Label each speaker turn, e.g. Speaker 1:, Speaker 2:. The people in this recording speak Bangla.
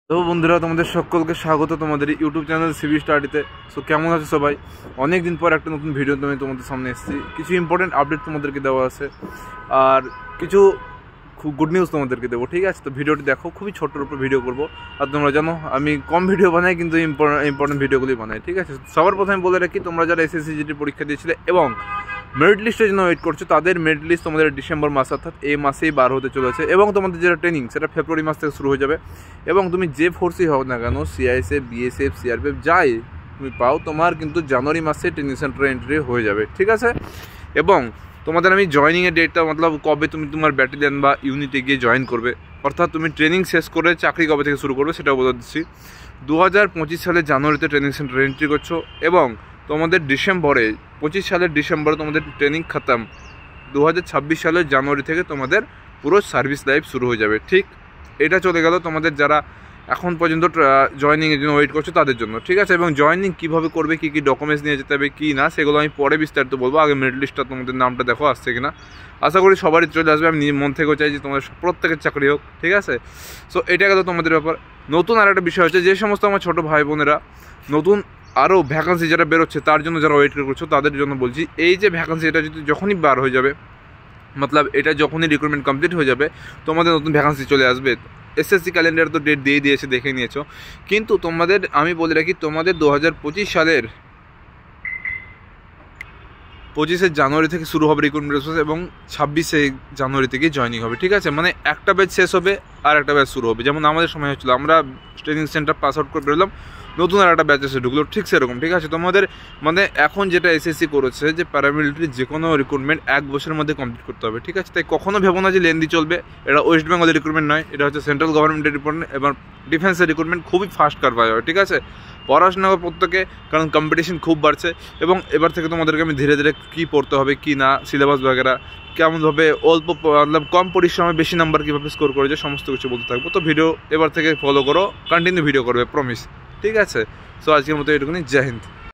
Speaker 1: তো বন্ধুরা, তোমাদের সকলকে স্বাগত তোমাদের ইউটিউব চ্যানেল সিবি স্টাডিতে। সো কেমন আছো সবাই? অনেক দিন পর একটা নতুন ভিডিও আমি তোমাদের সামনে এসেছি। কিছু ইম্পর্টেন্ট আপডেট তোমাদেরকে দেওয়া আছে, আর কিছু খুব গুড নিউজ তোমাদেরকে দেবো। ঠিক আছে, তো ভিডিওটি দেখো, খুবই ছোট্টর উপর ভিডিও করবো। আর তোমরা জানো আমি কম ভিডিও বানাই, কিন্তু ইম্পর্টেন্ট ভিডিওগুলি বানাই। ঠিক আছে, সবার প্রথমে বলে রাখি, তোমরা যারা এসএসসি জিডি পরীক্ষা দিয়েছিলে এবং মেরিট লিস্টের জন্য ওয়েট করছো, তাদের মেরিট লিস্ট তোমাদের ডিসেম্বর মাস অর্থাৎ এই মাসেই বার হতে চলেছে। এবং তোমাদের যেটা ট্রেনিং, সেটা ফেব্রুয়ারি মাস থেকে শুরু হয়ে যাবে। এবং তুমি যে ফোর্সই হোক না কেন, সিআইএসএফ, বিএসএফ, সিআরপিএফ যাই তুমি পাও, তোমার কিন্তু জানুয়ারি মাসে ট্রেনিং সেন্টারে এন্ট্রি হয়ে যাবে। ঠিক আছে, এবং তোমাদের আমি জয়েনিংয়ের ডেটটা মতলব কবে তুমি তোমার ব্যাটালিয়ন বা ইউনিটে গিয়ে জয়েন করবে, অর্থাৎ তুমি ট্রেনিং শেষ করে চাকরি কবে থেকে শুরু করবে সেটাও বলে দিচ্ছি। 2025 সালের জানুয়ারিতে ট্রেনিং সেন্টারে এন্ট্রি করছো, এবং তোমাদের ডিসেম্বরে 25 সালের ডিসেম্বরে তোমাদের ট্রেনিং খতম। 2026 সালের জানুয়ারি থেকে তোমাদের পুরো সার্ভিস লাইফ শুরু হয়ে যাবে। ঠিক, এটা চলে গেল তোমাদের যারা এখন পর্যন্ত জয়েনিংয়ের জন্য ওয়েট করছো তাদের জন্য। ঠিক আছে, এবং জয়েনিং কীভাবে করবে, কী কী ডকুমেন্টস নিয়ে যেতে হবে, কী না, সেগুলো আমি পরে বিস্তারিত বলবো। আগে মেরিট লিস্টটা তোমাদের নামটা দেখো আসছে কিনা। আশা করি সবারই চলে আসবে। আমি মন থেকেও চাই যে তোমাদের প্রত্যেকের চাকরি হোক। ঠিক আছে, সো এটা গেল তোমাদের ব্যাপার। নতুন আর একটা বিষয় হচ্ছে, যে সমস্ত আমার ছোটো ভাই বোনেরা নতুন আরও ভ্যাকান্সি যারা বেরোচ্ছে তার জন্য যারা ওয়েট করছো তাদের জন্য বলছি, এই যে ভ্যাকান্সি এটা যদি যখনই বার হয়ে যাবে, মতলব এটা যখনই রিক্রুটমেন্ট কমপ্লিট হয়ে যাবে, তোমাদের নতুন ভ্যাকান্সি চলে আসবে। এসএসসি ক্যালেন্ডার তো ডেট দিয়ে দিয়েছে, দেখে নিয়েছো। কিন্তু তোমাদের আমি বলে রাখি, তোমাদের 2025 সালের 25 জানুয়ারি থেকে শুরু হবে রিক্রুটমেন্ট প্রসেস, এবং 26 জানুয়ারি থেকে জয়েনিং হবে। ঠিক আছে, মানে একটা ব্যাচ শেষ হবে আর একটা ব্যাচ শুরু হবে। যেমন আমাদের সময় হচ্ছিলো, আমরা ট্রেনিং সেন্টার পাস আউট করে বেরোলাম, নতুন আর একটা ব্যাচ এসে ঢুকলো, ঠিক সেরকম। ঠিক আছে, তোমাদের মানে এখন যেটা এসএসসি করেছে যে প্যারামিলিটারি যে কোনো রিক্রুটমেন্ট 1 বছরের মধ্যে কমপ্লিট করতে হবে। ঠিক আছে, তাই কখনো ভেবো না যে লেন্দি চলবে। এটা ওয়েস্ট বেঙ্গলের রিক্রুটমেন্ট নয়, এটা হচ্ছে সেন্ট্রাল গভর্নমেন্টের রিক্রুটমেন্ট, এবং ডিফেন্সের রিক্রুটমেন্ট খুবই ফাস্ট কারবার হয়। ঠিক আছে, পড়াশোনা প্রত্যেকে, কারণ কম্পিটিশন খুব বাড়ছে। এবং এবার থেকে তোমাদেরকে আমি ধীরে ধীরে কী পড়তে হবে, কী না, সিলেবাস বগেরা কেমনভাবে অল্প মতলব কম পরিশ্রমে বেশি নাম্বার কীভাবে স্কোর করে যায়, সমস্ত কিছু বলতে থাকবো। তো ভিডিও এবার থেকে ফলো করো, কন্টিনিউ ভিডিও করবে, প্রমিস। ঠিক আছে, সো আজকের মতো এটুকুনি। জয় হিন্দ।